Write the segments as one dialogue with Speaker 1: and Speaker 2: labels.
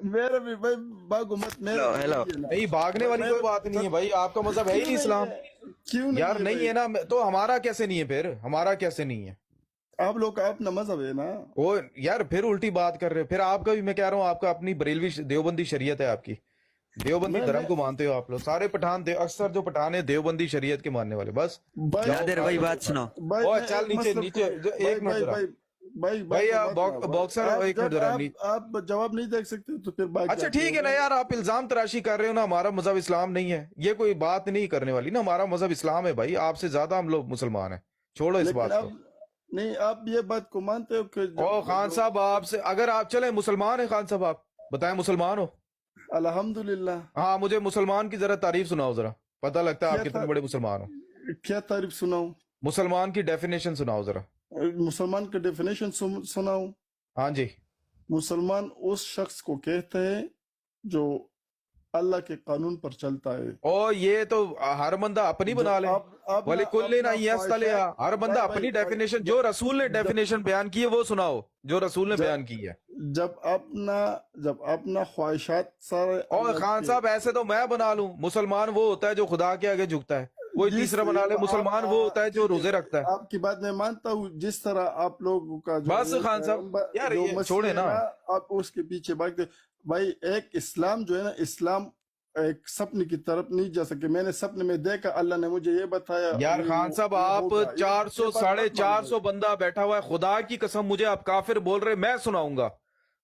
Speaker 1: میرا بھی بھائی باغ مت میرا
Speaker 2: ہیلو
Speaker 3: نہیں بھاگنے والی کوئی بات نہیں ہے بھائی، آپ کا مذہب ہے ہی نہیں اسلام
Speaker 1: کیوں
Speaker 3: یار،
Speaker 1: نہیں
Speaker 3: نہیں ہے نا تو ہمارا کیسے نہیں ہے؟ پھر ہمارا کیسے نہیں ہے؟
Speaker 1: آپ لوگ کا اپنا مذہب ہے نا.
Speaker 3: وہ یار پھر الٹی بات کر رہے پھر آپ کا بھی میں کہہ رہا ہوں، آپ کا اپنی بریلوی دیوبندی شریعت ہے آپ کی، دیوبندی دھرم کو مانتے ہو آپ لوگ سارے پٹھان اکثر جو پٹھان ہیں دیوبندی شریعت کے ماننے والے. بس
Speaker 2: نادر بھائی بات سنو.
Speaker 3: او چل نیچے نیچے ایک منٹ ذرا بھائی باکسر ایک منٹ ذرا
Speaker 1: آپ جواب نہیں دے سکتے تو پھر بات.
Speaker 3: اچھا ٹھیک ہے نا یار، آپ الزام تراشی کر رہے ہو نا، ہمارا مذہب اسلام نہیں ہے، یہ کوئی بات نہیں کرنے والی نا، ہمارا مذہب اسلام ہے بھائی، آپ سے زیادہ ہم لوگ مسلمان ہیں، چھوڑو اس بات کو.
Speaker 1: نہیں آپ یہ بات کو مانتے ہو کہ
Speaker 3: او خان صاحب آپ سے اگر آپ چلیں مسلمان ہیں، خان صاحب آپ بتائیں مسلمان ہو؟
Speaker 1: الحمدللہ.
Speaker 3: ہاں مجھے مسلمان کی ذرا تعریف سناؤ، ذرا پتہ لگتا ہے آپ کتنے بڑے مسلمان ہو.
Speaker 1: کیا تعریف سناؤں؟
Speaker 3: مسلمان کی ڈیفینیشن سناؤ ذرا.
Speaker 1: مسلمان کا ڈیفینیشن سناؤں؟
Speaker 3: ہاں جی.
Speaker 1: مسلمان اس شخص کو کہتے ہیں جو اللہ کے قانون پر چلتا ہے.
Speaker 3: او یہ تو ہر بندہ اپنی بنا لے، وَلِكُلٍّ أَن يَسْتَلِعَ، ہر بندہ اپنی ڈیفینیشن، جو رسول نے ڈیفینیشن بیان کی ہے وہ سناؤ، جو رسول نے بیان کی ہے.
Speaker 1: جب اپنا خواہشات سارے.
Speaker 3: اور خان صاحب ایسے تو میں بنا لوں، مسلمان وہ ہوتا ہے جو خدا کے آگے جھکتا ہے، کوئی تیسرا بنا لے، مسلمان وہ ہوتا ہے جو روزے رکھتا ہے.
Speaker 1: آپ کی بات میں مانتا ہوں، جس طرح آپ لوگوں کا
Speaker 3: بس خان صاحب یار یہ چھوڑے نا،
Speaker 1: آپ اس کے پیچھے بھاگتے. بھائی ایک اسلام جو ہے نا، اسلام ایک سپنے کی طرف نہیں جا سکے. میں نے سپنے میں دیکھا، اللہ نے مجھے یہ بتایا.
Speaker 3: یار خان صاحب آپ 400 450 بندہ بیٹھا ہوا ہے، خدا کی قسم مجھے آپ کافر بول رہے، میں سناؤں گا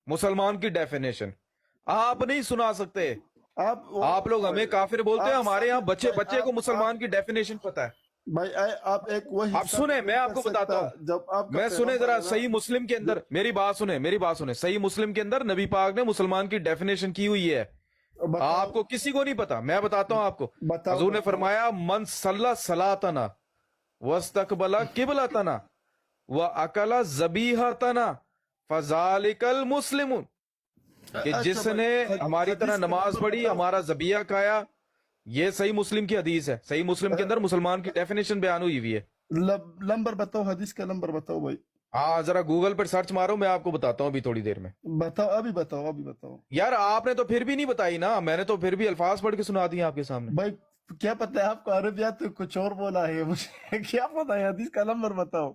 Speaker 3: مسلمان کی ڈیفینیشن، آپ نہیں سنا سکتے. آپ لوگ ہمیں کافر بولتے ہیں، ہمارے یہاں بچے کو مسلمان کی ڈیفینیشن پتا ہے.
Speaker 1: بھائی آپ ایک وہی
Speaker 3: آپ سنیں، میں آپ کو بتاتا ہوں، میں سنیں ذرا. صحیح مسلم کے اندر میری بات سنیں، صحیح مسلم کے اندر نبی پاک نے مسلمان کی ڈیفینیشن کی ہوئی ہے. آپ کو کسی کو نہیں پتا، میں بتاتا ہوں آپ کو. حضور نے فرمایا من صلی صلاتنا واستقبل قبلتنا واکل ذبیحتنا فذلک المسلم، کہ جس نے ہماری طرح نماز پڑھی، ہمارا ذبیحہ کھایا، یہ صحیح مسلم کی حدیث ہے. صحیح مسلم کے اندر مسلمان کی ڈیفینیشن بیان ہوئی ہے.
Speaker 1: نمبر بتاؤ، حدیث کا نمبر بتاؤ بھائی.
Speaker 3: ہاں ذرا گوگل پر سرچ مارو، میں آپ کو بتاتا ہوں ابھی تھوڑی دیر میں.
Speaker 1: بتاؤ، ابھی بتاؤ.
Speaker 3: یار آپ نے تو پھر بھی نہیں بتائی نا، میں نے تو پھر بھی الفاظ پڑھ کے سنا دیے آپ کے سامنے.
Speaker 1: بھائی کیا پتہ ہے آپ کو عربیات کچھ اور بولا ہے، مجھے کیا پتہ ہے. حدیث کا نمبر بتاؤ.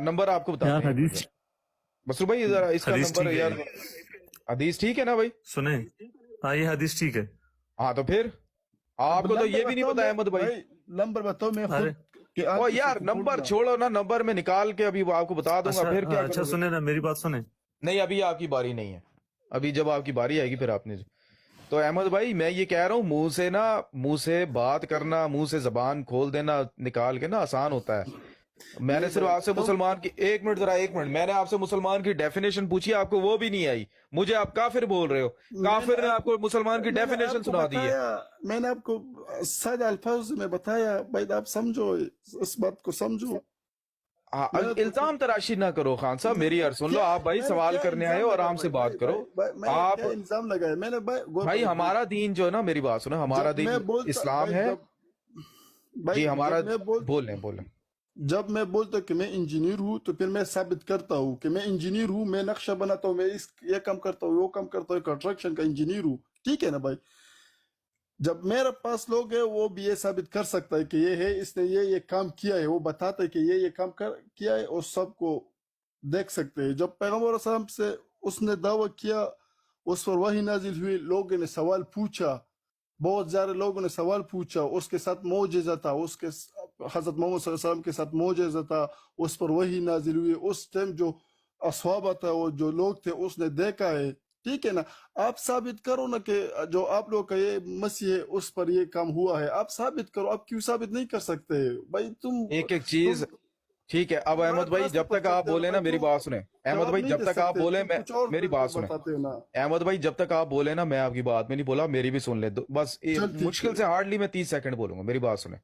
Speaker 3: نمبر آپ کو بتا مسرور بھائی، ذرا اس کا نمبر یار. حدیث ٹھیک ہے نا بھائی؟
Speaker 4: سنیں، ہاں یہ حدیث ٹھیک ہے.
Speaker 3: ہاں تو پھر آپ کو تو یہ بھی نہیں پتا احمد بھائی.
Speaker 1: نمبر بتاؤ. میں خود
Speaker 3: او یار نمبر چھوڑو نا، نمبر میں نکال کے ابھی آپ کو بتا دوں گا. پھر کیا
Speaker 4: اچھا سنیں نا، میری بات سنیں.
Speaker 3: نہیں ابھی آپ کی باری نہیں ہے، ابھی جب آپ کی باری آئے گی پھر آپ نے. تو احمد بھائی میں یہ کہہ رہا ہوں، منہ سے بات کرنا، منہ سے زبان کھول دینا نکال کے نا آسان ہوتا ہے. میں نے صرف آپ سے مسلمان کی ایک منٹ میں نے آپ سے مسلمان کی ڈیفینیشن پوچھی، آپ کو وہ بھی نہیں آئی، مجھے آپ کافر بول رہے ہو. کافر نے آپ کو مسلمان کی ڈیفینیشن سنا دی ہے.
Speaker 1: میں نے آپ کو سادہ الفاظ میں بتایا بھائی، آپ سمجھو اس بات کو، سمجھو.
Speaker 3: الزام تراشی نہ کرو خان صاحب، میری عرض سن لو. آپ بھائی سوال کرنے آئے ہو، آرام سے بات کرو. آپ
Speaker 1: الزام لگایا میں نے
Speaker 3: بھائی، ہمارا دین جو ہے نا، میری بات سنو، ہمارا دین اسلام ہے جی. ہمارا بولیں
Speaker 1: جب میں بولتا کہ میں انجینئر ہوں تو پھر میں ثابت کرتا ہوں کہ میں انجینئر ہوں. میں نقشہ بناتا ہوں، میں یہ کام کرتا ہوں، وہ کام کرتا ہوں، کنسٹرکشن کا انجینئر ہوں. ٹھیک ہے نا بھائی؟ جب میرے پاس لوگ ہیں، وہ بھی یہ ثابت کر سکتا ہے کہ یہ ہے، اس نے یہ کام کیا ہے، وہ بتاتا ہے کہ یہ کام کیا ہے، اور سب کو دیکھ سکتے ہیں. جب پیغمبر علیہ السلام سے اس نے دعویٰ کیا، اس پر وحی نازل ہوئی، لوگوں نے سوال پوچھا، بہت زیادہ لوگوں نے سوال پوچھا. اس کے ساتھ معجزہ تھا، اس کے حضرت محمد صلی اللہ علیہ وسلم کے ساتھ معجزہ تھا، اس پر وحی نازل ہوئی. اس ٹائم جو اصحابہ تھا، وہ جو لوگ تھے، اس نے دیکھا ہے. ٹھیک ہے نا؟ آپ ثابت کرو نا کہ جو آپ لوگ کا یہ مسیح ہے، اس پر یہ کام ہوا ہے. آپ ثابت کرو. آپ کیوں ثابت نہیں کر سکتے بھائی؟ تم
Speaker 3: ایک چیز ٹھیک ہے. اب احمد بھائی جب تک آپ بولے نا میری بات سنیں. احمد بھائی جب تک آپ بولے میری بات سنیں. احمد بھائی جب تک آپ بولے نا، میں آپ کی بات میں نہیں بولا، میری بھی سن لے بس. مشکل سے ہارڈلی میں 30 سیکنڈ بولوں گا، میری بات سنیں.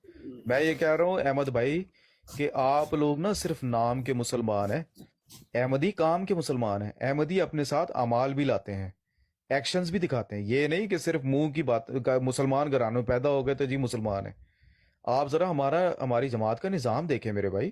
Speaker 3: میں یہ کہہ رہا ہوں احمد بھائی کہ آپ لوگ نا صرف نام کے مسلمان ہیں، احمدی کام کے مسلمان ہیں. احمدی اپنے ساتھ اعمال بھی لاتے ہیں، ایکشنز بھی دکھاتے ہیں. یہ نہیں کہ صرف منہ کی بات. مسلمان گھرانوں میں پیدا ہو گئے تو جی مسلمان ہیں. آپ ذرا ہماری جماعت کا نظام دیکھیں میرے بھائی.